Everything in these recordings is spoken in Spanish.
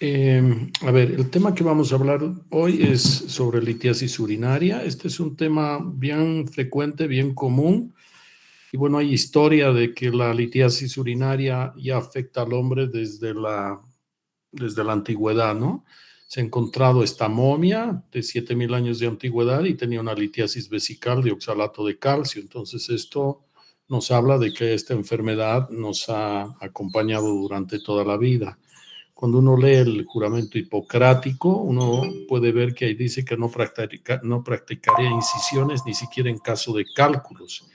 A ver, el tema que vamos a hablar hoy es sobre litiasis urinaria. Este es un tema bien frecuente, bien común. Y bueno, hay historia de que la litiasis urinaria ya afecta al hombre desde la antigüedad, ¿no? Se ha encontrado esta momia de 7.000 años de antigüedad y tenía una litiasis vesical de oxalato de calcio. Entonces, esto nos habla de que esta enfermedad nos ha acompañado durante toda la vida. Cuando uno lee el juramento hipocrático, uno puede ver que ahí dice que no practicaría incisiones ni siquiera en caso de cálculos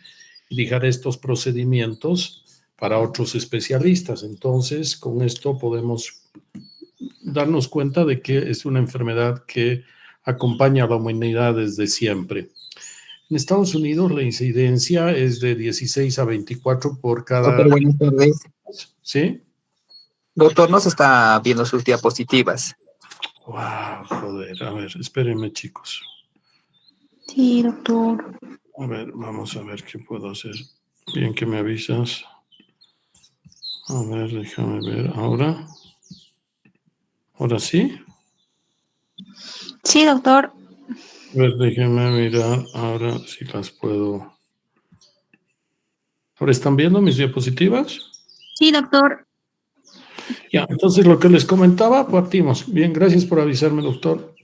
y dejar estos procedimientos para otros especialistas. Entonces, con esto podemos darnos cuenta de que es una enfermedad que acompaña a la humanidad desde siempre. En Estados Unidos la incidencia es de 16 a 24 por cada... Doctor, buenas tardes. ¿Sí? Doctor, no se está viendo sus diapositivas. Wow, joder. A ver, espérenme, chicos. Sí, doctor. A ver, vamos a ver qué puedo hacer. Bien que me avisas. A ver, déjame ver. ¿Ahora? ¿Ahora sí? Sí, doctor. A ver, déjenme mirar. Ahora sí las puedo. ¿Ahora están viendo mis diapositivas? Sí, doctor. Ya, entonces lo que les comentaba, partimos. Bien, gracias por avisarme, doctor.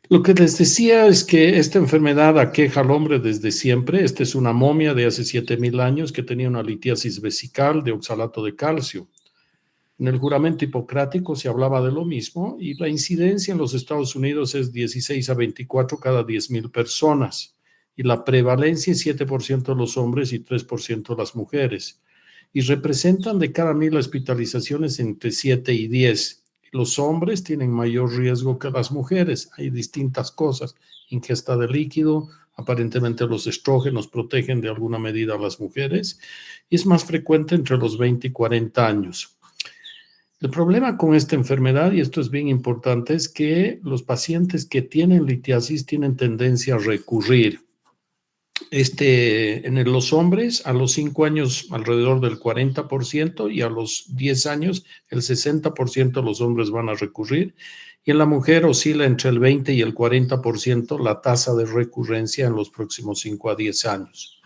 Lo que les decía es que esta enfermedad aqueja al hombre desde siempre. Esta es una momia de hace 7.000 años que tenía una litiasis vesical de oxalato de calcio. En el juramento hipocrático se hablaba de lo mismo y la incidencia en los Estados Unidos es 16 a 24 cada 10.000 personas y la prevalencia es 7% de los hombres y 3% de las mujeres y representan de cada 1.000 hospitalizaciones entre 7 y 10. Los hombres tienen mayor riesgo que las mujeres. Hay distintas cosas, ingesta de líquido, aparentemente los estrógenos protegen de alguna medida a las mujeres y es más frecuente entre los 20 y 40 años. El problema con esta enfermedad, y esto es bien importante, es que los pacientes que tienen litiasis tienen tendencia a recurrir. En los hombres, a los 5 años, alrededor del 40%, y a los 10 años, el 60% de los hombres van a recurrir. Y en la mujer oscila entre el 20 y el 40% la tasa de recurrencia en los próximos 5 a 10 años.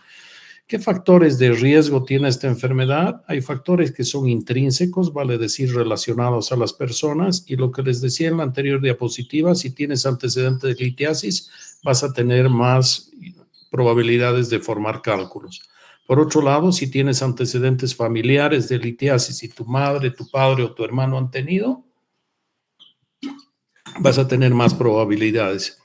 ¿Qué factores de riesgo tiene esta enfermedad? Hay factores que son intrínsecos, vale decir, relacionados a las personas, y lo que les decía en la anterior diapositiva, si tienes antecedentes de litiasis, vas a tener más probabilidades de formar cálculos. Por otro lado, si tienes antecedentes familiares de litiasis y tu madre, tu padre o tu hermano han tenido, vas a tener más probabilidades.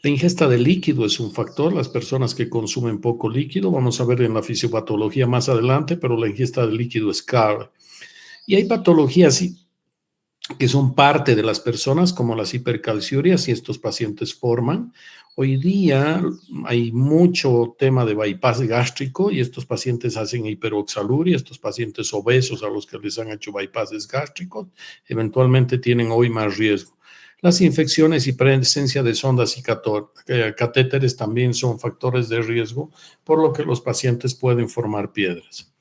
La ingesta de líquido es un factor. Las personas que consumen poco líquido, vamos a ver en la fisiopatología más adelante, pero la ingesta de líquido es clave. Y hay patologías que son parte de las personas, como las hipercalciurias, y estos pacientes forman. Hoy día hay mucho tema de bypass gástrico y estos pacientes hacen hiperoxaluria, estos pacientes obesos a los que les han hecho bypasses gástricos, eventualmente tienen hoy más riesgo. Las infecciones y presencia de sondas y catéteres también son factores de riesgo, por lo que los pacientes pueden formar piedras.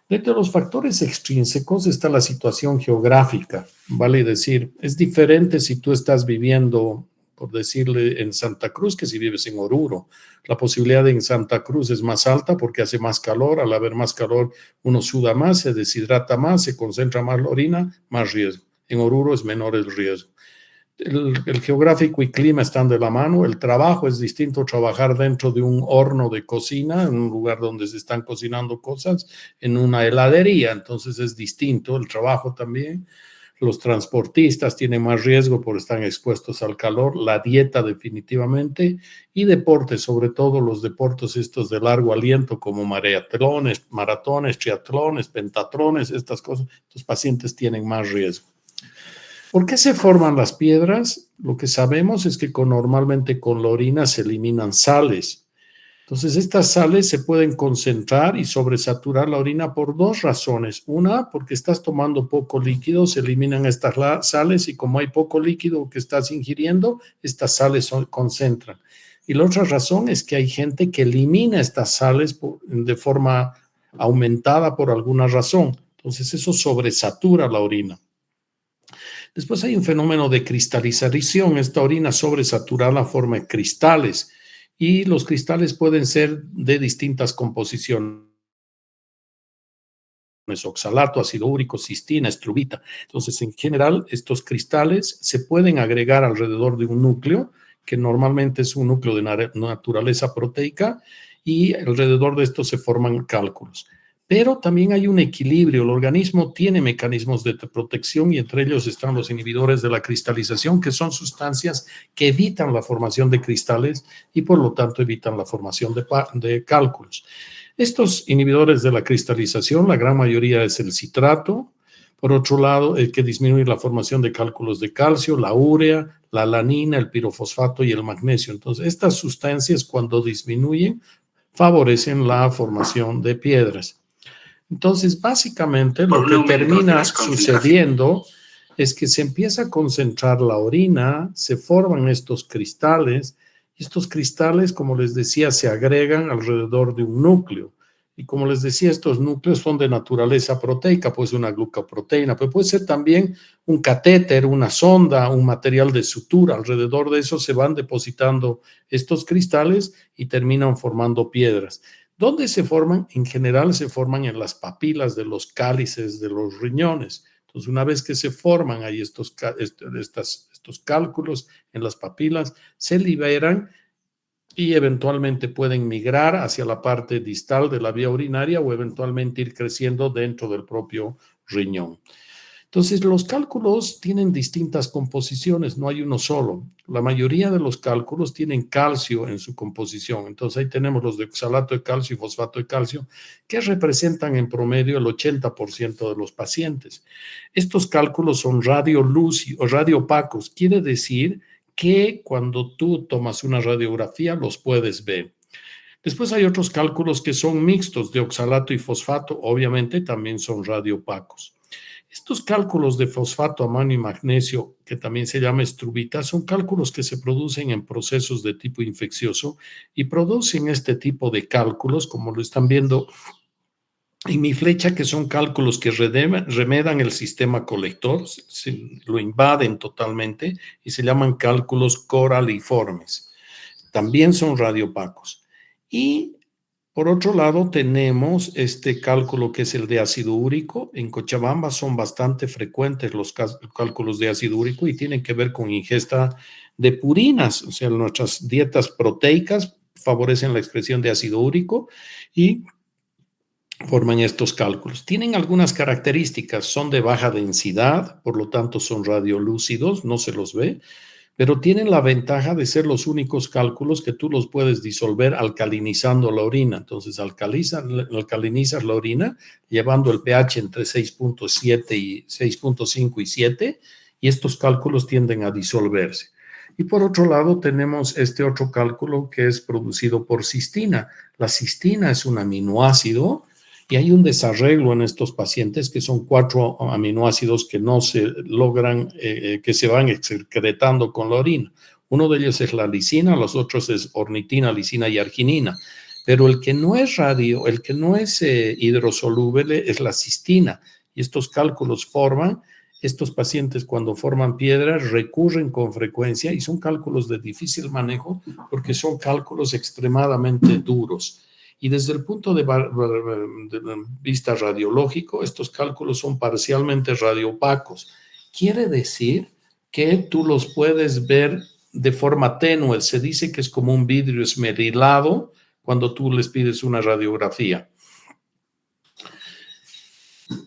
Dentro de los factores extrínsecos está la situación geográfica, vale decir, es diferente si tú estás viviendo, por decirle, en Santa Cruz que si vives en Oruro. La posibilidad en Santa Cruz es más alta porque hace más calor, al haber más calor uno suda más, se deshidrata más, se concentra más la orina, más riesgo. En Oruro es menor el riesgo. El geográfico y clima están de la mano, el trabajo es distinto, trabajar dentro de un horno de cocina, en un lugar donde se están cocinando cosas, en una heladería, entonces es distinto el trabajo también. Los transportistas tienen más riesgo por estar expuestos al calor, la dieta definitivamente, y deportes, sobre todo los deportes estos de largo aliento como maratones, triatlones, pentatrones, estas cosas, los pacientes tienen más riesgo. ¿Por qué se forman las piedras? Lo que sabemos es que normalmente con la orina se eliminan sales. Entonces, estas sales se pueden concentrar y sobresaturar la orina por dos razones. Una, porque estás tomando poco líquido, se eliminan estas sales y como hay poco líquido que estás ingiriendo, estas sales se concentran. Y la otra razón es que hay gente que elimina estas sales de forma aumentada por alguna razón. Entonces, eso sobresatura la orina. Después hay un fenómeno de cristalización. Esta orina sobresaturada forma cristales y los cristales pueden ser de distintas composiciones. Oxalato, ácido úrico, cistina, estrubita. Entonces, en general, estos cristales se pueden agregar alrededor de un núcleo, que normalmente es un núcleo de naturaleza proteica, y alrededor de esto se forman cálculos. Pero también hay un equilibrio. El organismo tiene mecanismos de protección y entre ellos están los inhibidores de la cristalización, que son sustancias que evitan la formación de cristales y por lo tanto evitan la formación de cálculos. Estos inhibidores de la cristalización, la gran mayoría es el citrato. Por otro lado, el que disminuye la formación de cálculos de calcio, la urea, la alanina, el pirofosfato y el magnesio. Entonces, estas sustancias cuando disminuyen, favorecen la formación de piedras. Entonces, básicamente lo que termina sucediendo es que se empieza a concentrar la orina, se forman estos cristales. Estos cristales, como les decía, se agregan alrededor de un núcleo. Y como les decía, estos núcleos son de naturaleza proteica, puede ser una glucoproteína, pero puede ser también un catéter, una sonda, un material de sutura. Alrededor de eso se van depositando estos cristales y terminan formando piedras. ¿Dónde se forman? En general se forman en las papilas de los cálices de los riñones. Entonces, una vez que se forman ahí estos cálculos en las papilas, se liberan y eventualmente pueden migrar hacia la parte distal de la vía urinaria o eventualmente ir creciendo dentro del propio riñón. Entonces, los cálculos tienen distintas composiciones, no hay uno solo. La mayoría de los cálculos tienen calcio en su composición. Entonces, ahí tenemos los de oxalato de calcio y fosfato de calcio, que representan en promedio el 80% de los pacientes. Estos cálculos son radiolúcidos o radioopacos, quiere decir que cuando tú tomas una radiografía los puedes ver. Después hay otros cálculos que son mixtos de oxalato y fosfato, obviamente también son radioopacos. Estos cálculos de fosfato, amonio y magnesio, que también se llama estrubita, son cálculos que se producen en procesos de tipo infeccioso y producen este tipo de cálculos, como lo están viendo en mi flecha, que son cálculos que remedan el sistema colector, lo invaden totalmente y se llaman cálculos coraliformes. También son radioopacos. Y por otro lado, tenemos este cálculo que es el de ácido úrico. En Cochabamba son bastante frecuentes los cálculos de ácido úrico y tienen que ver con ingesta de purinas. O sea, nuestras dietas proteicas favorecen la excreción de ácido úrico y forman estos cálculos. Tienen algunas características, son de baja densidad, por lo tanto son radiolúcidos, no se los ve, pero tienen la ventaja de ser los únicos cálculos que tú los puedes disolver alcalinizando la orina. Entonces, alcalinizas la orina llevando el pH entre 6.7 y 6.5 y 7 y estos cálculos tienden a disolverse. Y por otro lado, tenemos este otro cálculo que es producido por cistina. La cistina es un aminoácido y hay un desarreglo en estos pacientes que son 4 aminoácidos que no se logran, que se van excretando con la orina. Uno de ellos es la lisina, los otros es ornitina, lisina y arginina. Pero el que no es hidrosoluble es la cistina. Y estos cálculos estos pacientes cuando forman piedras recurren con frecuencia y son cálculos de difícil manejo porque son cálculos extremadamente duros. Y desde el punto de vista radiológico, estos cálculos son parcialmente radioopacos. Quiere decir que tú los puedes ver de forma tenue. Se dice que es como un vidrio esmerilado cuando tú les pides una radiografía.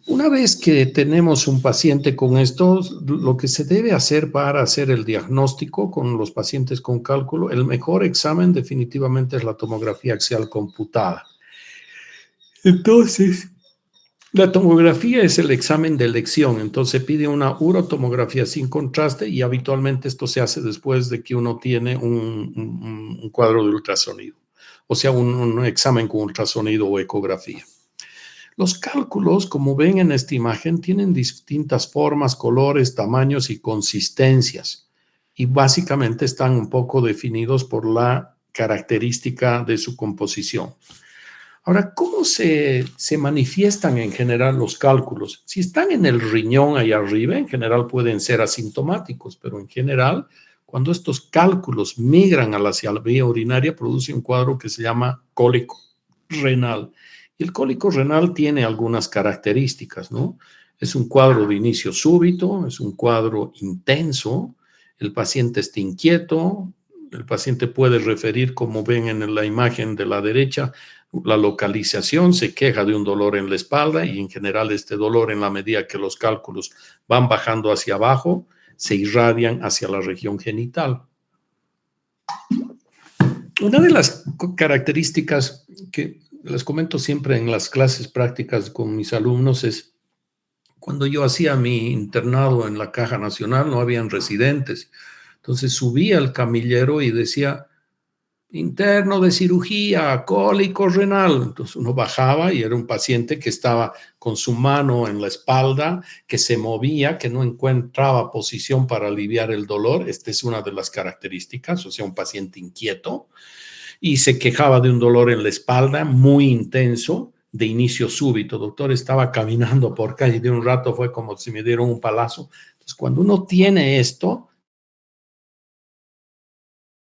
Una vez que tenemos un paciente con esto, lo que se debe hacer para hacer el diagnóstico con los pacientes con cálculo, el mejor examen definitivamente es la tomografía axial computada. Entonces, la tomografía es el examen de elección, entonces pide una urotomografía sin contraste y habitualmente esto se hace después de que uno tiene un cuadro de ultrasonido, o sea, un examen con ultrasonido o ecografía. Los cálculos, como ven en esta imagen, tienen distintas formas, colores, tamaños y consistencias. Y básicamente están un poco definidos por la característica de su composición. Ahora, ¿cómo se manifiestan en general los cálculos? Si están en el riñón ahí arriba, en general pueden ser asintomáticos, pero en general, cuando estos cálculos migran hacia la vía urinaria, produce un cuadro que se llama cólico renal. Y el cólico renal tiene algunas características, ¿no? Es un cuadro de inicio súbito, es un cuadro intenso, el paciente está inquieto, el paciente puede referir, como ven en la imagen de la derecha, la localización, se queja de un dolor en la espalda y en general este dolor, en la medida que los cálculos van bajando hacia abajo, se irradian hacia la región genital. Una de las características que les comento siempre en las clases prácticas con mis alumnos es cuando yo hacía mi internado en la Caja Nacional, no habían residentes. Entonces subía al camillero y decía, interno de cirugía, cólico renal. Entonces uno bajaba y era un paciente que estaba con su mano en la espalda, que se movía, que no encontraba posición para aliviar el dolor. Esta es una de las características, o sea, un paciente inquieto. Y se quejaba de un dolor en la espalda muy intenso, de inicio súbito. Doctor, estaba caminando por calle de un rato, fue como si me dieron un palazo. Entonces, cuando uno tiene esto,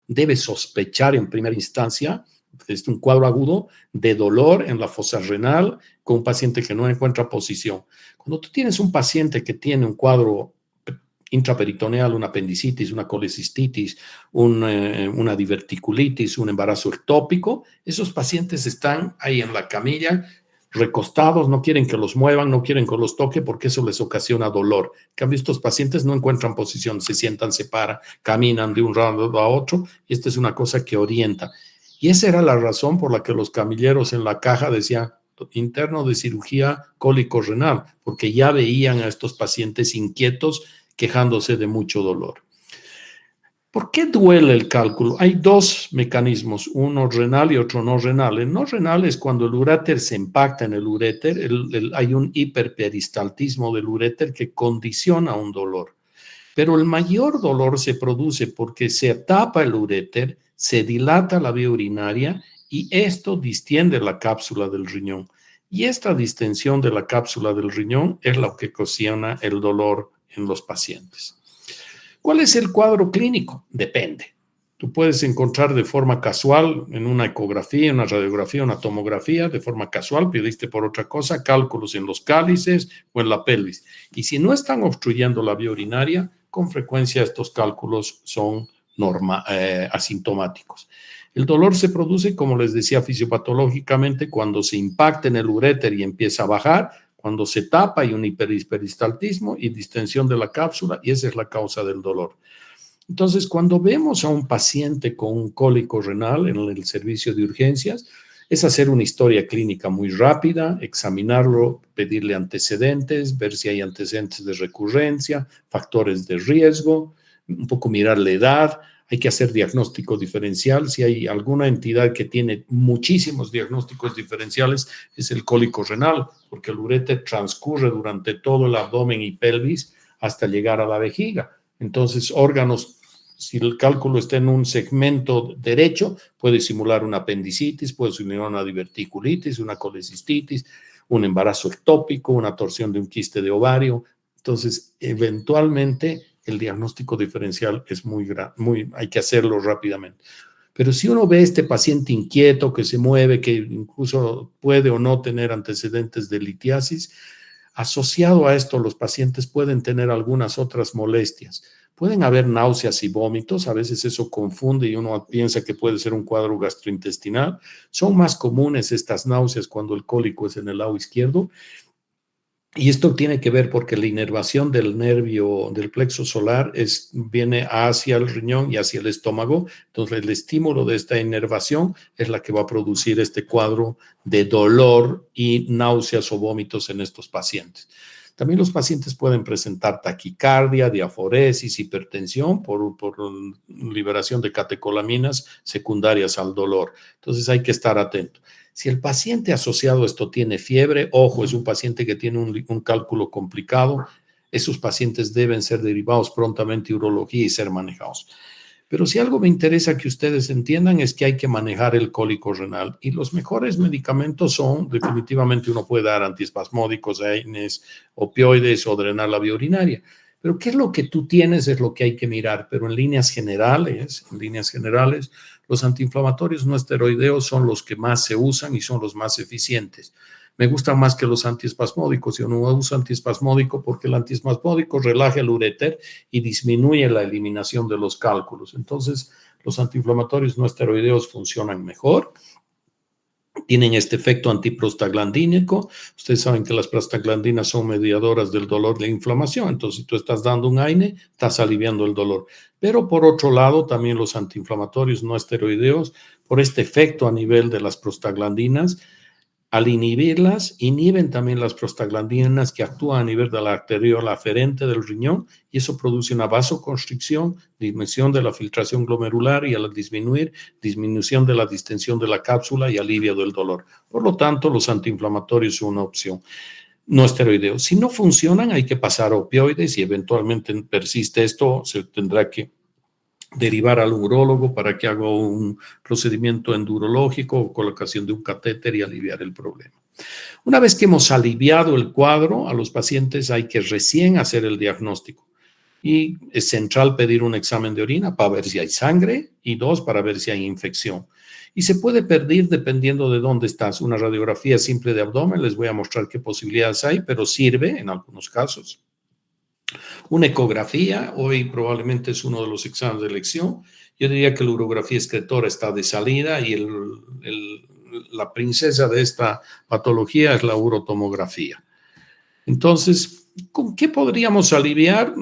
debe sospechar en primera instancia, es un cuadro agudo de dolor en la fosa renal con un paciente que no encuentra posición. Cuando tú tienes un paciente que tiene un cuadro intraperitoneal, una apendicitis, una colecistitis, una diverticulitis, un embarazo ectópico, esos pacientes están ahí en la camilla, recostados, no quieren que los muevan, no quieren que los toque porque eso les ocasiona dolor. En cambio, estos pacientes no encuentran posición, se sientan, se paran, caminan de un lado a otro, y esta es una cosa que orienta. Y esa era la razón por la que los camilleros en la caja decían interno de cirugía cólico renal, porque ya veían a estos pacientes inquietos quejándose de mucho dolor. ¿Por qué duele el cálculo? Hay dos mecanismos, uno renal y otro no renal. El no renal es cuando el uréter se impacta en el uréter, hay un hiperperistaltismo del uréter que condiciona un dolor. Pero el mayor dolor se produce porque se tapa el uréter, se dilata la vía urinaria y esto distiende la cápsula del riñón. Y esta distensión de la cápsula del riñón es lo que ocasiona el dolor en los pacientes. ¿Cuál es el cuadro clínico? Depende. Tú puedes encontrar de forma casual en una ecografía, una radiografía, una tomografía, de forma casual, pediste por otra cosa, cálculos en los cálices o en la pelvis. Y si no están obstruyendo la vía urinaria, con frecuencia estos cálculos son asintomáticos. El dolor se produce, como les decía, fisiopatológicamente cuando se impacta en el uréter y empieza a bajar, cuando se tapa hay un hiperperistaltismo y distensión de la cápsula y esa es la causa del dolor. Entonces, cuando vemos a un paciente con un cólico renal en el servicio de urgencias, es hacer una historia clínica muy rápida, examinarlo, pedirle antecedentes, ver si hay antecedentes de recurrencia, factores de riesgo, un poco mirar la edad. Hay que hacer diagnóstico diferencial. Si hay alguna entidad que tiene muchísimos diagnósticos diferenciales, es el cólico renal, porque el uréter transcurre durante todo el abdomen y pelvis hasta llegar a la vejiga. Entonces, órganos, si el cálculo está en un segmento derecho, puede simular una apendicitis, puede simular una diverticulitis, una colecistitis, un embarazo ectópico, una torsión de un quiste de ovario. Entonces, eventualmente, el diagnóstico diferencial es hay que hacerlo rápidamente. Pero si uno ve a este paciente inquieto, que se mueve, que incluso puede o no tener antecedentes de litiasis, asociado a esto, los pacientes pueden tener algunas otras molestias. Pueden haber náuseas y vómitos, a veces eso confunde y uno piensa que puede ser un cuadro gastrointestinal. Son más comunes estas náuseas cuando el cólico es en el lado izquierdo. Y esto tiene que ver porque la inervación del nervio del plexo solar viene hacia el riñón y hacia el estómago. Entonces, el estímulo de esta inervación es la que va a producir este cuadro de dolor y náuseas o vómitos en estos pacientes. También los pacientes pueden presentar taquicardia, diaforesis, hipertensión por liberación de catecolaminas secundarias al dolor. Entonces, hay que estar atento. Si el paciente asociado a esto tiene fiebre, ojo, es un paciente que tiene un cálculo complicado, esos pacientes deben ser derivados prontamente a urología y ser manejados. Pero si algo me interesa que ustedes entiendan es que hay que manejar el cólico renal y los mejores medicamentos son, definitivamente uno puede dar antiespasmódicos, AINES, opioides o drenar la vía urinaria. Pero qué es lo que tú tienes es lo que hay que mirar, pero en líneas generales, los antiinflamatorios no esteroideos son los que más se usan y son los más eficientes. Me gustan más que los antiespasmódicos. Yo no uso antiespasmódico porque el antiespasmódico relaja el uréter y disminuye la eliminación de los cálculos. Entonces, los antiinflamatorios no esteroideos funcionan mejor. Tienen este efecto antiprostaglandínico. Ustedes saben que las prostaglandinas son mediadoras del dolor y la inflamación. Entonces, si tú estás dando un AINE, estás aliviando el dolor. Pero por otro lado, también los antiinflamatorios no esteroideos, por este efecto a nivel de las prostaglandinas, al inhibirlas, inhiben también las prostaglandinas que actúan a nivel de la arteriola aferente del riñón y eso produce una vasoconstricción, disminución de la filtración glomerular y al disminuir, disminución de la distensión de la cápsula y alivio del dolor. Por lo tanto, los antiinflamatorios son una opción. No esteroideos. Si no funcionan, hay que pasar a opioides y eventualmente persiste esto, se tendrá que derivar al urólogo para que haga un procedimiento endurológico o colocación de un catéter y aliviar el problema. Una vez que hemos aliviado el cuadro, a los pacientes hay que recién hacer el diagnóstico. Y es central pedir un examen de orina para ver si hay sangre y 2, para ver si hay infección. Y se puede pedir dependiendo de dónde estás. Una radiografía simple de abdomen, les voy a mostrar qué posibilidades hay, pero sirve en algunos casos. Una ecografía, hoy probablemente es uno de los exámenes de elección. Yo diría que la urografía excretora está de salida y la princesa de esta patología es la urotomografía. Entonces, ¿con qué podríamos aliviar?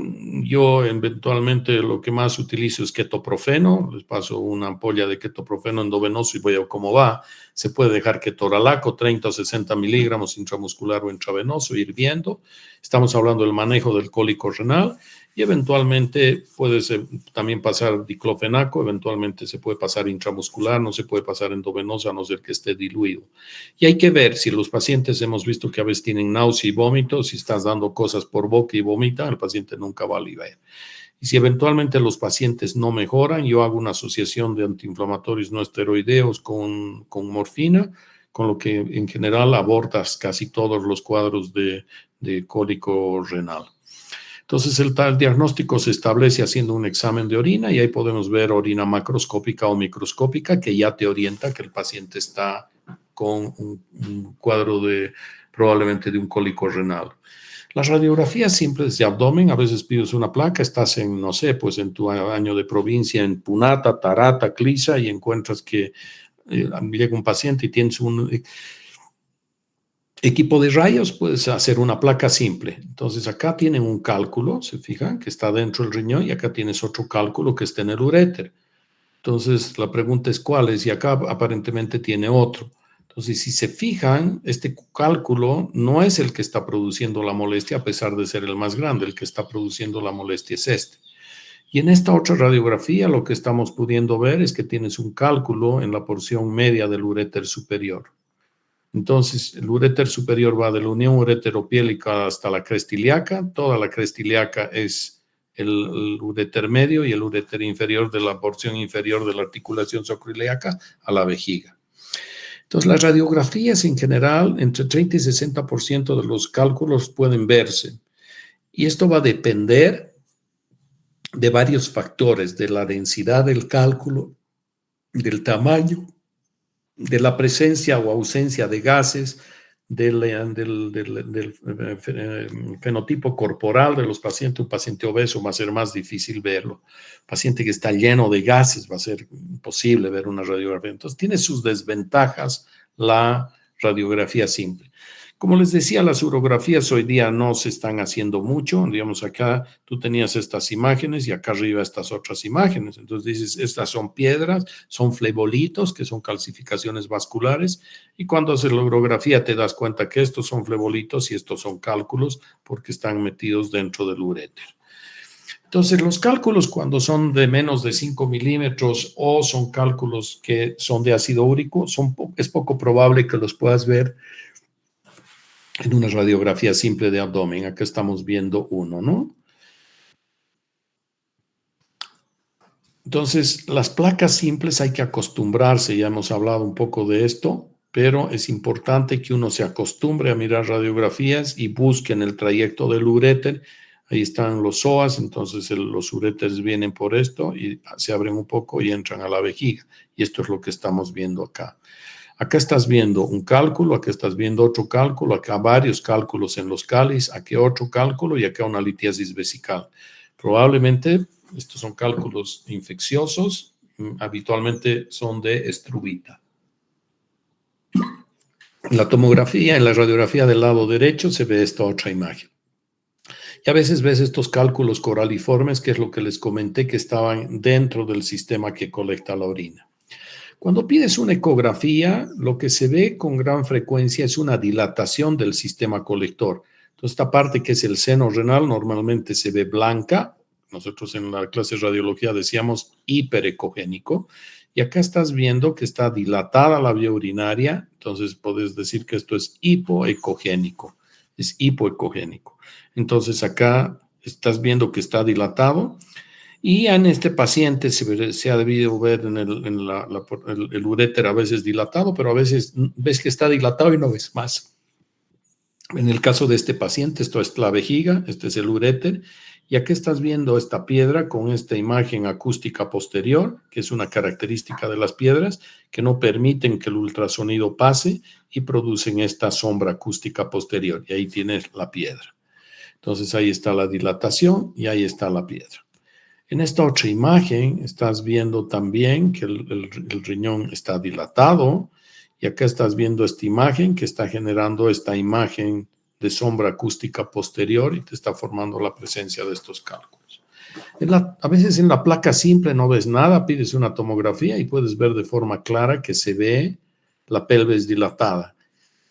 Yo eventualmente lo que más utilizo es ketoprofeno. Les paso una ampolla de ketoprofeno endovenoso y voy a ver cómo va. Se puede dejar ketorolaco, 30 o 60 miligramos intramuscular o intravenoso, hirviendo. Estamos hablando del manejo del cólico renal y eventualmente puede también pasar diclofenaco, eventualmente se puede pasar intramuscular, no se puede pasar endovenoso a no ser que esté diluido. Y hay que ver si los pacientes hemos visto que a veces tienen náusea y vómito, si estás dando cosas por boca y vomita, el paciente nunca va a aliviar. Y si eventualmente los pacientes no mejoran, yo hago una asociación de antiinflamatorios no esteroideos con morfina, con lo que en general abordas casi todos los cuadros de cólico renal. Entonces, el diagnóstico se establece haciendo un examen de orina y ahí podemos ver orina macroscópica o microscópica que ya te orienta que el paciente está con un cuadro probablemente de un cólico renal. Las radiografías simples de abdomen, a veces pides una placa, estás en, no sé, pues en tu año de provincia, en Punata, Tarata, Clisa, y encuentras que llega un paciente y tienes un equipo de rayos, puedes hacer una placa simple. Entonces acá tienen un cálculo, se fijan, que está dentro del riñón y acá tienes otro cálculo que está en el uréter. Entonces la pregunta es cuál es y acá aparentemente tiene otro. Entonces si se fijan, este cálculo no es el que está produciendo la molestia a pesar de ser el más grande, el que está produciendo la molestia es este. Y en esta otra radiografía lo que estamos pudiendo ver es que tienes un cálculo en la porción media del uréter superior. Entonces, el uréter superior va de la unión ureteropiélica hasta la cresta ilíaca. Toda la cresta ilíaca es el uréter medio y el uréter inferior de la porción inferior de la articulación sacroiliaca a la vejiga. Entonces, las radiografías en general, entre 30 y 60% de los cálculos pueden verse. Y esto va a depender de varios factores, de la densidad del cálculo, del tamaño, de la presencia o ausencia de gases, del fenotipo corporal de los pacientes. Un paciente obeso va a ser más difícil verlo. Paciente que está lleno de gases va a ser imposible ver una radiografía. Entonces, tiene sus desventajas la radiografía simple. Como les decía, las urografías hoy día no se están haciendo mucho. Digamos, acá tú tenías estas imágenes y acá arriba estas otras imágenes. Entonces dices, estas son piedras, son flebolitos, que son calcificaciones vasculares. Y cuando haces la urografía te das cuenta que estos son flebolitos y estos son cálculos porque están metidos dentro del uréter. Entonces, los cálculos cuando son de menos de 5 milímetros o son cálculos que son de ácido úrico, es poco probable que los puedas ver en una radiografía simple de abdomen. Acá estamos viendo uno, ¿no? Entonces, las placas simples hay que acostumbrarse, ya hemos hablado un poco de esto, pero es importante que uno se acostumbre a mirar radiografías y busque en el trayecto del uréter. Ahí están los psoas, entonces los uréteres vienen por esto y se abren un poco y entran a la vejiga. Y esto es lo que estamos viendo acá. Acá estás viendo un cálculo, acá estás viendo otro cálculo, acá varios cálculos en los cáliz, aquí otro cálculo y acá una litiasis vesical. Probablemente estos son cálculos infecciosos, habitualmente son de estrubita. En la tomografía, en la radiografía del lado derecho se ve esta otra imagen. Y a veces ves estos cálculos coraliformes, que es lo que les comenté, que estaban dentro del sistema que colecta la orina. Cuando pides una ecografía, lo que se ve con gran frecuencia es una dilatación del sistema colector. Entonces, esta parte que es el seno renal normalmente se ve blanca. Nosotros en la clase de radiología decíamos hiperecogénico. Y acá estás viendo que está dilatada la vía urinaria. Entonces, puedes decir que esto es hipoecogénico. Es hipoecogénico. Entonces, acá estás viendo que está dilatado. Y en este paciente se ha debido ver en el uréter a veces dilatado, pero a veces ves que está dilatado y no ves más. En el caso de este paciente, esto es la vejiga, este es el uréter, y aquí estás viendo esta piedra con esta imagen acústica posterior, que es una característica de las piedras, que no permiten que el ultrasonido pase y producen esta sombra acústica posterior, y ahí tienes la piedra. Entonces ahí está la dilatación y ahí está la piedra. En esta otra imagen estás viendo también que el riñón está dilatado y acá estás viendo esta imagen que está generando esta imagen de sombra acústica posterior y te está formando la presencia de estos cálculos. A veces en la placa simple no ves nada, pides una tomografía y puedes ver de forma clara que se ve la pelvis dilatada.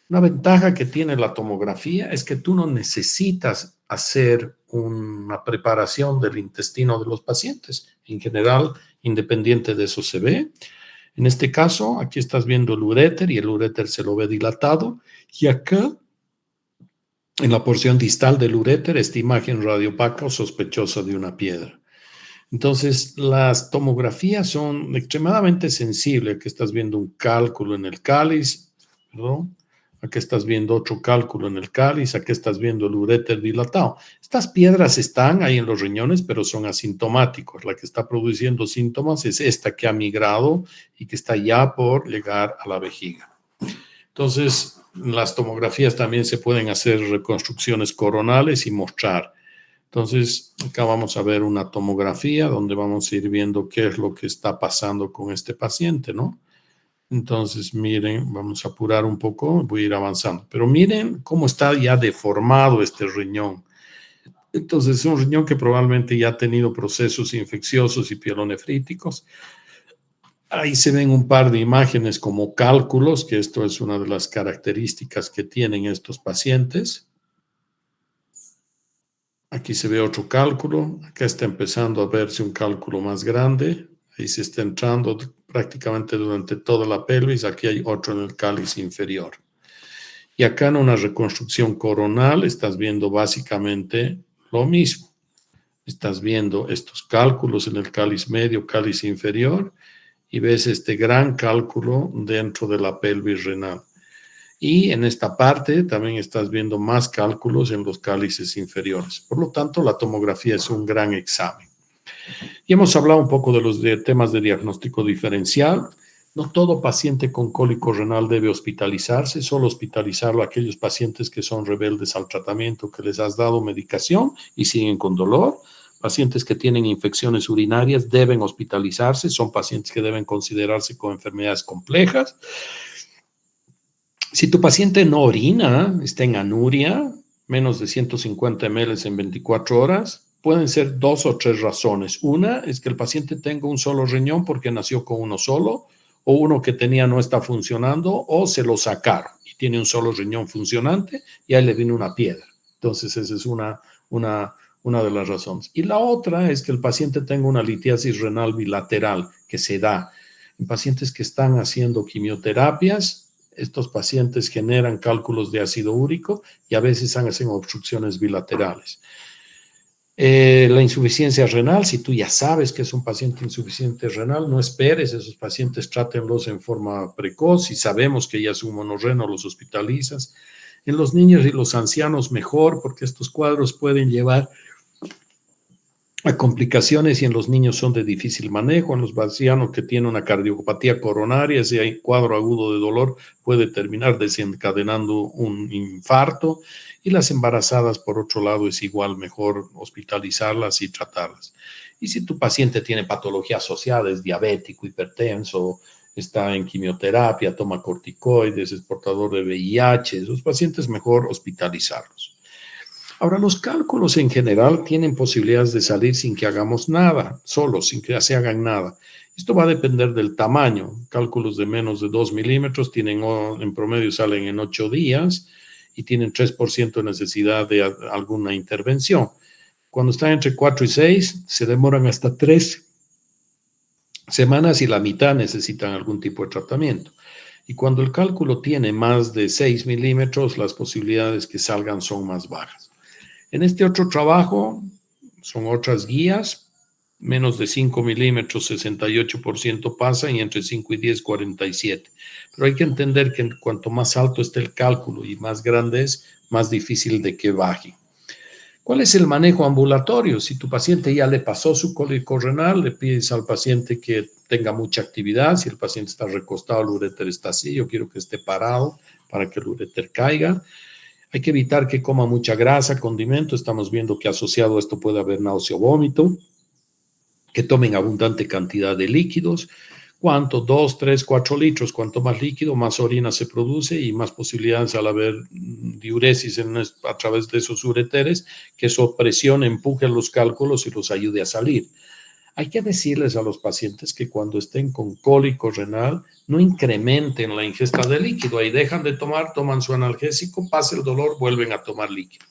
Una ventaja que tiene la tomografía es que tú no necesitas hacer una preparación del intestino de los pacientes. En general, independiente de eso se ve. En este caso, aquí estás viendo el uréter y el uréter se lo ve dilatado. Y acá, en la porción distal del uréter, esta imagen radiopaca o sospechosa de una piedra. Entonces, las tomografías son extremadamente sensibles. Aquí estás viendo un cálculo en el cáliz, perdón. Aquí estás viendo otro cálculo en el cáliz, aquí estás viendo el uréter dilatado. Estas piedras están ahí en los riñones, pero son asintomáticos. La que está produciendo síntomas es esta que ha migrado y que está ya por llegar a la vejiga. Entonces, en las tomografías también se pueden hacer reconstrucciones coronales y mostrar. Entonces, acá vamos a ver una tomografía donde vamos a ir viendo qué es lo que está pasando con este paciente, ¿no? Entonces, miren, vamos a apurar un poco, voy a ir avanzando. Pero miren cómo está ya deformado este riñón. Entonces, es un riñón que probablemente ya ha tenido procesos infecciosos y pielonefríticos. Ahí se ven un par de imágenes como cálculos, que esto es una de las características que tienen estos pacientes. Aquí se ve otro cálculo. Acá está empezando a verse un cálculo más grande. Ahí se está entrando prácticamente durante toda la pelvis. Aquí hay otro en el cáliz inferior. Y acá en una reconstrucción coronal estás viendo básicamente lo mismo. Estás viendo estos cálculos en el cáliz medio, cáliz inferior, y ves este gran cálculo dentro de la pelvis renal. Y en esta parte también estás viendo más cálculos en los cálices inferiores. Por lo tanto, la tomografía es un gran examen. Y hemos hablado un poco de los temas de diagnóstico diferencial. No todo paciente con cólico renal debe hospitalizarse, solo hospitalizarlo a aquellos pacientes que son rebeldes al tratamiento, que les has dado medicación y siguen con dolor. Pacientes que tienen infecciones urinarias deben hospitalizarse, son pacientes que deben considerarse con enfermedades complejas. Si tu paciente no orina, está en anuria, menos de 150 ml en 24 horas, pueden ser 2 o 3 razones. Una es que el paciente tenga un solo riñón porque nació con uno solo, o uno que tenía no está funcionando, o se lo sacaron y tiene un solo riñón funcionante y ahí le vino una piedra. Entonces, esa es una de las razones. Y la otra es que el paciente tenga una litiasis renal bilateral que se da en pacientes que están haciendo quimioterapias. Estos pacientes generan cálculos de ácido úrico y a veces hacen obstrucciones bilaterales. La insuficiencia renal, si tú ya sabes que es un paciente insuficiente renal, no esperes, esos pacientes trátenlos en forma precoz. Si sabemos que ya es un monorreno, los hospitalizas. En los niños y los ancianos mejor, porque estos cuadros pueden llevar a complicaciones y en los niños son de difícil manejo. En los ancianos que tienen una cardiopatía coronaria, ese cuadro agudo de dolor puede terminar desencadenando un infarto. Y las embarazadas, por otro lado, es igual mejor hospitalizarlas y tratarlas. Y si tu paciente tiene patología asociada, es diabético, hipertenso, está en quimioterapia, toma corticoides, es portador de VIH, esos pacientes mejor hospitalizarlos. Ahora, los cálculos en general tienen posibilidades de salir sin que hagamos nada, solo, sin que se hagan nada. Esto va a depender del tamaño. Cálculos de menos de 2 milímetros tienen, en promedio salen en 8 días y tienen 3% de necesidad de alguna intervención. Cuando están entre 4 y 6, se demoran hasta 3 semanas y la mitad necesitan algún tipo de tratamiento. Y cuando el cálculo tiene más de 6 milímetros, las posibilidades que salgan son más bajas. En este otro trabajo, son otras guías, menos de 5 milímetros, 68% pasa y entre 5 y 10, 47%. Pero hay que entender que cuanto más alto esté el cálculo y más grande es, más difícil de que baje. ¿Cuál es el manejo ambulatorio? Si tu paciente ya le pasó su cólico renal, le pides al paciente que tenga mucha actividad. Si el paciente está recostado, el uréter está así, yo quiero que esté parado para que el uréter caiga. Hay que evitar que coma mucha grasa, condimento. Estamos viendo que asociado a esto puede haber náusea o vómito. Que tomen abundante cantidad de líquidos. ¿Cuánto? 2, 3, 4 litros. Cuanto más líquido, más orina se produce y más posibilidades al haber diuresis a través de esos ureteres, que eso presione, empuje los cálculos y los ayude a salir. Hay que decirles a los pacientes que cuando estén con cólico renal, no incrementen la ingesta de líquido. Ahí dejan de tomar, toman su analgésico, pasa el dolor, vuelven a tomar líquido.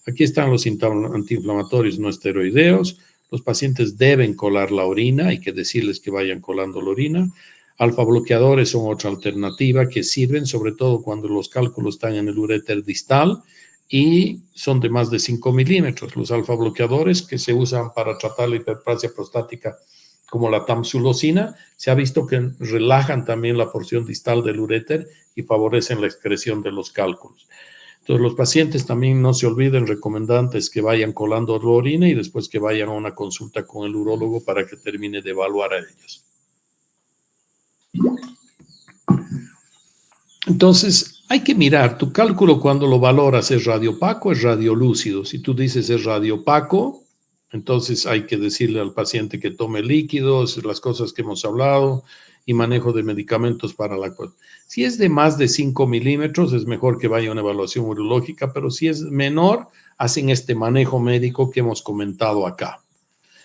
Aquí están los antiinflamatorios no esteroideos. Los pacientes deben colar la orina, hay que decirles que vayan colando la orina. Alfa bloqueadores son otra alternativa que sirven, sobre todo cuando los cálculos están en el uréter distal y son de más de 5 milímetros. Los alfa bloqueadores que se usan para tratar la hiperplasia prostática, como la tamsulosina, se ha visto que relajan también la porción distal del uréter y favorecen la excreción de los cálculos. Entonces, los pacientes también no se olviden, recomendantes que vayan colando la orina y después que vayan a una consulta con el urólogo para que termine de evaluar a ellos. Entonces, hay que mirar, tu cálculo cuando lo valoras es radiopaco o es radiolúcido. Si tú dices es radiopaco, entonces hay que decirle al paciente que tome líquidos, las cosas que hemos hablado y manejo de medicamentos para la... Si es de más de 5 milímetros, es mejor que vaya a una evaluación urológica, pero si es menor, hacen este manejo médico que hemos comentado acá.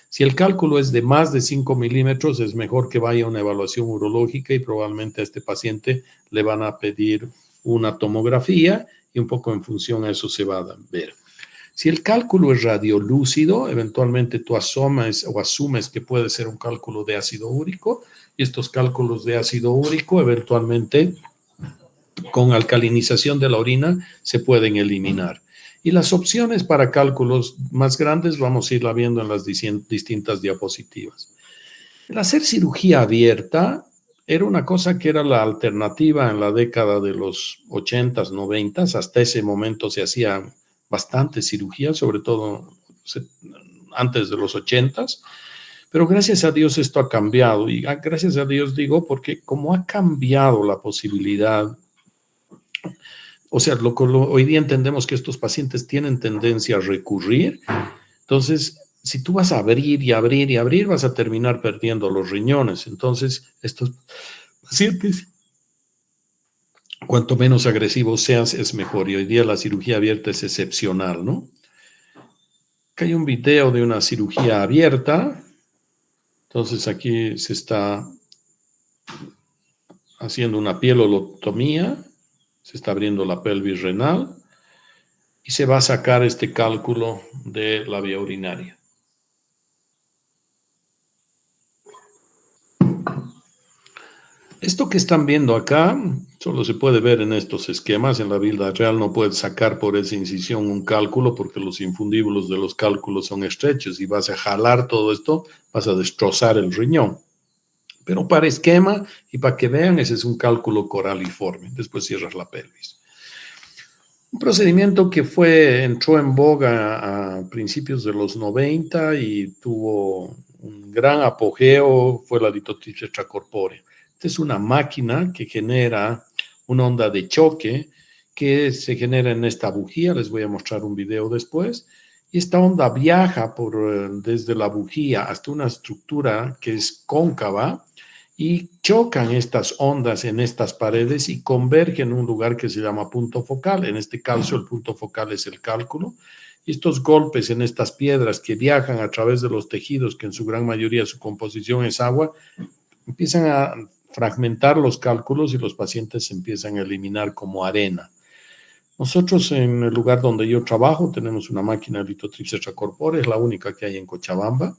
Si el cálculo es de más de 5 milímetros, es mejor que vaya a una evaluación urológica y probablemente a este paciente le van a pedir una tomografía y un poco en función a eso se va a ver. Si el cálculo es radiolúcido, eventualmente tú asumes que puede ser un cálculo de ácido úrico y estos cálculos de ácido úrico eventualmente con alcalinización de la orina se pueden eliminar. Y las opciones para cálculos más grandes vamos a irla viendo en las distintas diapositivas. El hacer cirugía abierta era una cosa que era la alternativa en la década de los 80s, 90s. Hasta ese momento se hacía bastante cirugía, sobre todo antes de los 80s. Pero gracias a Dios esto ha cambiado. Y gracias a Dios digo porque como ha cambiado la posibilidad, o sea, hoy día entendemos que estos pacientes tienen tendencia a recurrir. Entonces, si tú vas a abrir y abrir y abrir, vas a terminar perdiendo los riñones. Entonces, estos pacientes, cuanto menos agresivos seas, es mejor. Y hoy día la cirugía abierta es excepcional, ¿no? Acá hay un video de una cirugía abierta. Entonces, aquí se está haciendo una pielolotomía. Se está abriendo la pelvis renal y se va a sacar este cálculo de la vía urinaria. Esto que están viendo acá solo se puede ver en estos esquemas. En la vida real no puedes sacar por esa incisión un cálculo porque los infundíbulos de los cálculos son estrechos y vas a jalar todo esto, vas a destrozar el riñón. Pero para esquema y para que vean, ese es un cálculo coraliforme. Después cierras la pelvis. Un procedimiento que entró en boga a principios de los 90 y tuvo un gran apogeo fue la litotripsia extracorpórea. Esta es una máquina que genera una onda de choque que se genera en esta bujía. Les voy a mostrar un video después. Y esta onda viaja desde la bujía hasta una estructura que es cóncava y chocan estas ondas en estas paredes y convergen en un lugar que se llama punto focal. En este caso, el punto focal es el cálculo. Y estos golpes en estas piedras que viajan a través de los tejidos, que en su gran mayoría su composición es agua, empiezan a fragmentar los cálculos y los pacientes se empiezan a eliminar como arena. Nosotros en el lugar donde yo trabajo tenemos una máquina de litotripsia extracorpórea, es la única que hay en Cochabamba.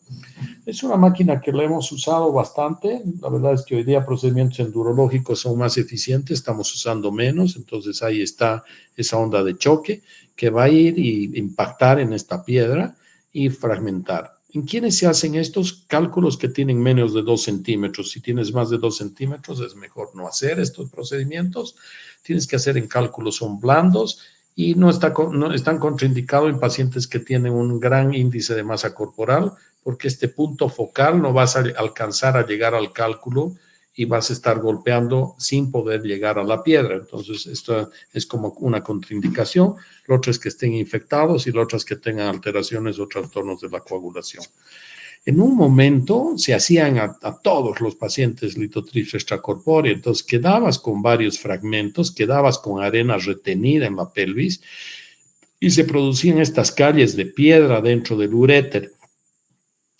Es una máquina que la hemos usado bastante. La verdad es que hoy día procedimientos endurológicos son más eficientes, estamos usando menos, entonces ahí está esa onda de choque que va a ir y impactar en esta piedra y fragmentar. ¿En quiénes se hacen estos cálculos que tienen menos de 2 centímetros? Si tienes más de 2 centímetros, es mejor no hacer estos procedimientos. Tienes que hacer en cálculos, son blandos y no están contraindicados en pacientes que tienen un gran índice de masa corporal, porque este punto focal no vas a alcanzar a llegar al cálculo y vas a estar golpeando sin poder llegar a la piedra. Entonces, esto es como una contraindicación. Lo otro es que estén infectados y lo otro es que tengan alteraciones o trastornos de la coagulación. En un momento se hacían a todos los pacientes litotripsia extracorpórea, entonces quedabas con varios fragmentos, quedabas con arena retenida en la pelvis y se producían estas calles de piedra dentro del uréter.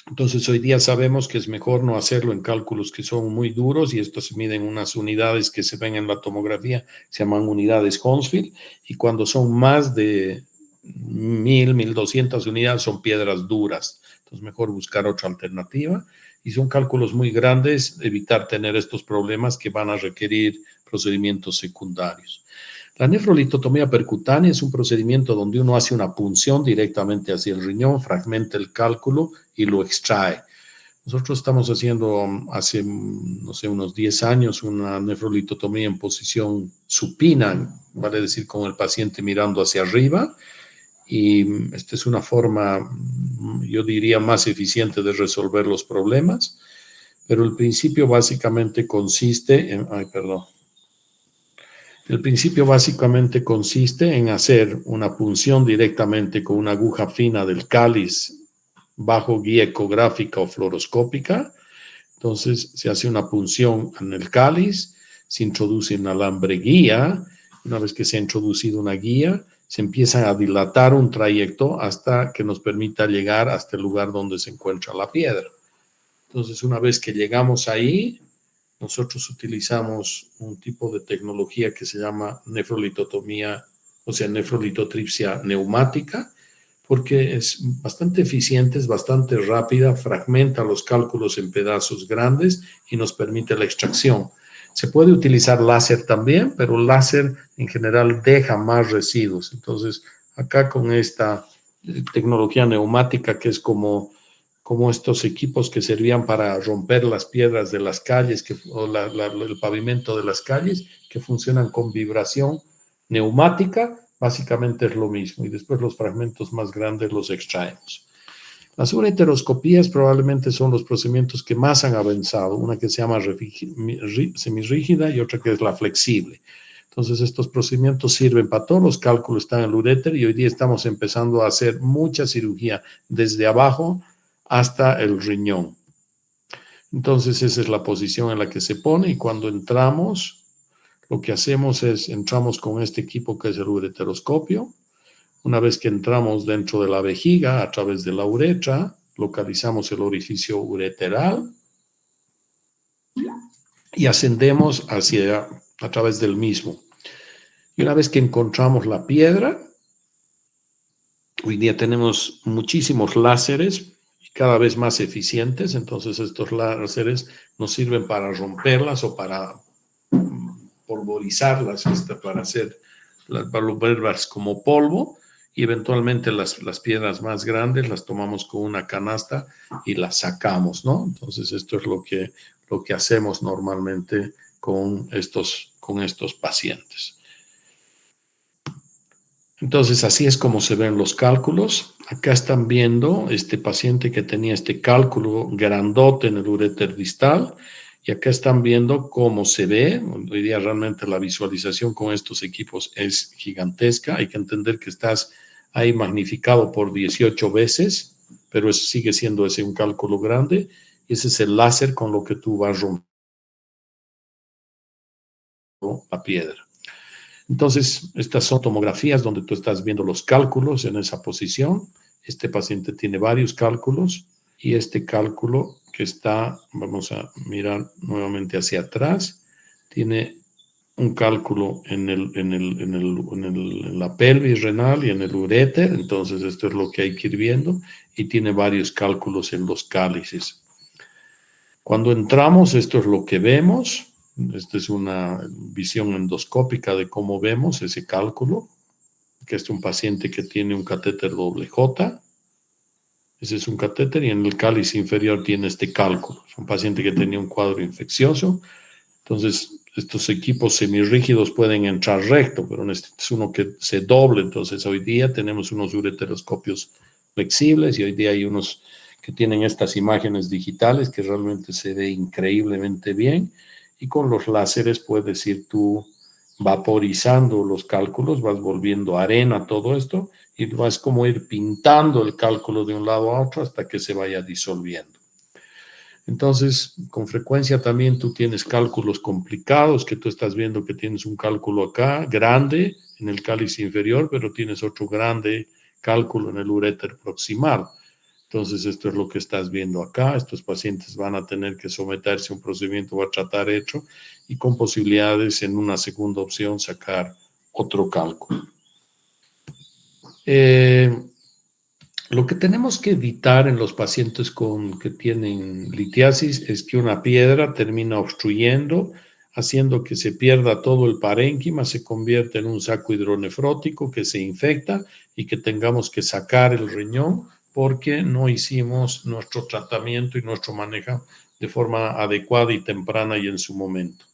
Entonces hoy día sabemos que es mejor no hacerlo en cálculos que son muy duros y estos se miden unas unidades que se ven en la tomografía, se llaman unidades Hounsfield, y cuando son más de 1,200 unidades son piedras duras. Entonces mejor buscar otra alternativa y son cálculos muy grandes, evitar tener estos problemas que van a requerir procedimientos secundarios. La nefrolitotomía percutánea es un procedimiento donde uno hace una punción directamente hacia el riñón, fragmenta el cálculo y lo extrae. Nosotros estamos haciendo hace, no sé, unos 10 años una nefrolitotomía en posición supina, vale decir, con el paciente mirando hacia arriba. Y esta es una forma, yo diría, más eficiente de resolver los problemas. Pero el principio básicamente consiste en... El principio básicamente consiste en hacer una punción directamente con una aguja fina del cáliz bajo guía ecográfica o fluoroscópica. Entonces se hace una punción en el cáliz, se introduce un alambre guía. Una vez que se ha introducido una guía, se empieza a dilatar un trayecto hasta que nos permita llegar hasta el lugar donde se encuentra la piedra. Entonces, una vez que llegamos ahí, nosotros utilizamos un tipo de tecnología que se llama nefrolitotomía, o sea, nefrolitotripsia neumática, porque es bastante eficiente, es bastante rápida, fragmenta los cálculos en pedazos grandes y nos permite la extracción. Se puede utilizar láser también, pero láser en general deja más residuos. Entonces, acá con esta tecnología neumática que es como estos equipos que servían para romper las piedras de las calles o el pavimento de las calles, que funcionan con vibración neumática, básicamente es lo mismo. Y después los fragmentos más grandes los extraemos. Las ureteroscopías probablemente son los procedimientos que más han avanzado, una que se llama semirrígida y otra que es la flexible. Entonces, estos procedimientos sirven para todos los cálculos, están en el uréter y hoy día estamos empezando a hacer mucha cirugía desde abajo hasta el riñón. Entonces, esa es la posición en la que se pone y cuando entramos, lo que hacemos es, entramos con este equipo que es el ureteroscopio. Una vez que entramos dentro de la vejiga, a través de la uretra, localizamos el orificio ureteral y ascendemos a través del mismo. Y una vez que encontramos la piedra, hoy día tenemos muchísimos láseres cada vez más eficientes, entonces estos láseres nos sirven para romperlas o para polvorizarlas para volverlas como polvo, y eventualmente las piedras más grandes las tomamos con una canasta y las sacamos, ¿no? Entonces esto es lo que hacemos normalmente con estos pacientes. Entonces, así es como se ven los cálculos. Acá están viendo este paciente que tenía este cálculo grandote en el uréter distal, y acá están viendo cómo se ve. Hoy día realmente la visualización con estos equipos es gigantesca. Hay que entender que estás ahí magnificado por 18 veces, pero sigue siendo ese un cálculo grande. Y ese es el láser con lo que tú vas rompiendo la piedra. Entonces, estas son tomografías donde tú estás viendo los cálculos en esa posición. Este paciente tiene varios cálculos, y este cálculo que está, vamos a mirar nuevamente hacia atrás, tiene un cálculo en la pelvis renal y en el uréter. Entonces esto es lo que hay que ir viendo, y tiene varios cálculos en los cálices. Cuando entramos, esto es lo que vemos. Esta es una visión endoscópica de cómo vemos ese cálculo, que es un paciente que tiene un catéter doble J. Ese es un catéter, y en el cáliz inferior tiene este cálculo. Es un paciente que tenía un cuadro infeccioso. Entonces, estos equipos semirrígidos pueden entrar recto, pero necesitas uno que se doble. Entonces, hoy día tenemos unos ureteroscopios flexibles, y hoy día hay unos que tienen estas imágenes digitales que realmente se ve increíblemente bien, y con los láseres puedes ir tú vaporizando los cálculos, vas volviendo arena todo esto, y vas como ir pintando el cálculo de un lado a otro hasta que se vaya disolviendo. Entonces, con frecuencia también tú tienes cálculos complicados, que tú estás viendo que tienes un cálculo acá grande en el cáliz inferior, pero tienes otro grande cálculo en el uréter proximal. Entonces, esto es lo que estás viendo acá. Estos pacientes van a tener que someterse a un procedimiento Bachatár hecho, y con posibilidades en una segunda opción sacar otro cálculo. Lo que tenemos que evitar en los pacientes que tienen litiasis es que una piedra termina obstruyendo, haciendo que se pierda todo el parénquima, se convierte en un saco hidronefrótico que se infecta, y que tengamos que sacar el riñón porque no hicimos nuestro tratamiento y nuestro manejo de forma adecuada y temprana y en su momento.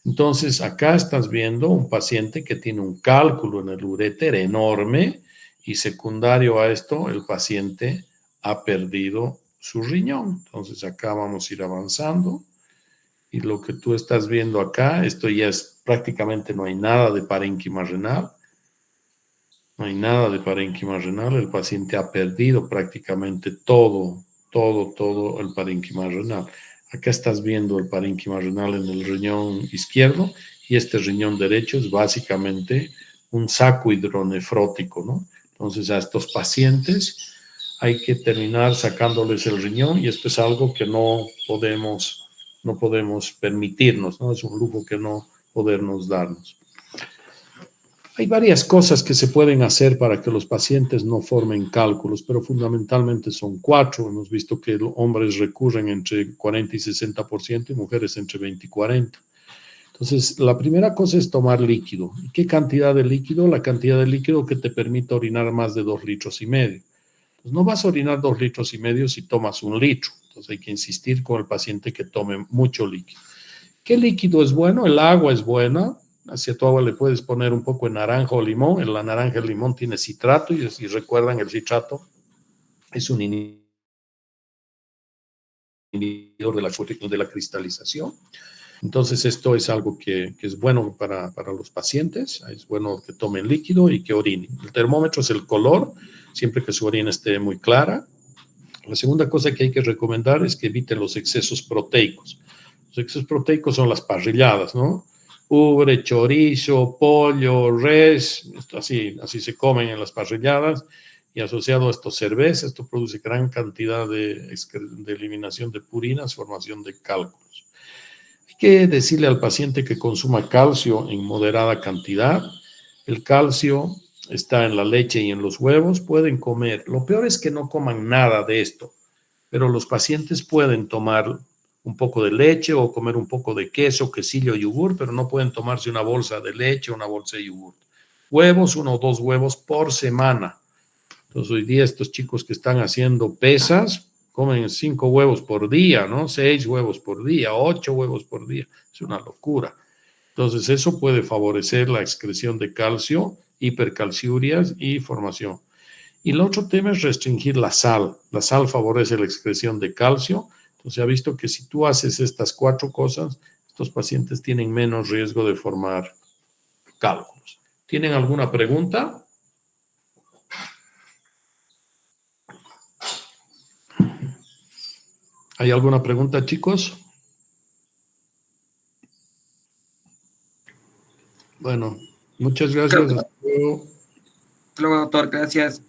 Entonces, acá estás viendo un paciente que tiene un cálculo en el uréter enorme, y secundario a esto, el paciente ha perdido su riñón. Entonces, acá vamos a ir avanzando, y lo que tú estás viendo acá, esto ya es prácticamente, no hay nada de parénquima renal. No hay nada de parénquima renal. El paciente ha perdido prácticamente todo el parénquima renal. Acá estás viendo el parénquima renal en el riñón izquierdo, y este riñón derecho es básicamente un saco hidronefrótico, ¿no? Entonces, a estos pacientes hay que terminar sacándoles el riñón, y esto es algo que no podemos permitirnos, ¿no? Es un lujo que no podemos darnos. Hay varias cosas que se pueden hacer para que los pacientes no formen cálculos, pero fundamentalmente son 4. Hemos visto que hombres recurren entre 40 y 60%, y mujeres entre 20 y 40%. Entonces, la primera cosa es tomar líquido. ¿Y qué cantidad de líquido? La cantidad de líquido que te permita orinar más de 2,5 litros. Entonces, no vas a orinar 2,5 litros si tomas 1 litro. Entonces, hay que insistir con el paciente que tome mucho líquido. ¿Qué líquido es bueno? El agua es buena. Hacia tu agua le puedes poner un poco de naranja o limón. En la naranja el limón tiene citrato, y recuerdan, el citrato es un inhibidor de la cristalización. Entonces, esto es algo que es bueno para los pacientes. Es bueno que tomen líquido y que orinen. El termómetro es el color, siempre que su orina esté muy clara. La segunda cosa que hay que recomendar es que eviten los excesos proteicos. Los excesos proteicos son las parrilladas, ¿no? Ubre, chorizo, pollo, res, así se comen en las parrilladas, y asociado a esto cerveza. Esto produce gran cantidad de eliminación de purinas, formación de cálculos. Hay que decirle al paciente que consuma calcio en moderada cantidad. El calcio está en la leche y en los huevos. Pueden comer. Lo peor es que no coman nada de esto, pero los pacientes pueden tomar un poco de leche o comer un poco de queso, quesillo, yogur, pero no pueden tomarse una bolsa de leche o una bolsa de yogur. Huevos, 1 o 2 huevos por semana. Entonces hoy día estos chicos que están haciendo pesas comen 5 huevos por día, ¿no? 6 huevos por día, 8 huevos por día. Es una locura. Entonces eso puede favorecer la excreción de calcio, hipercalciurias y formación. Y el otro tema es restringir la sal. La sal favorece la excreción de calcio. Entonces se ha visto que si tú haces estas 4 cosas, estos pacientes tienen menos riesgo de formar cálculos. ¿Tienen alguna pregunta? ¿Hay alguna pregunta, chicos? Bueno, muchas gracias. Hasta luego. Hasta luego, doctor. Gracias.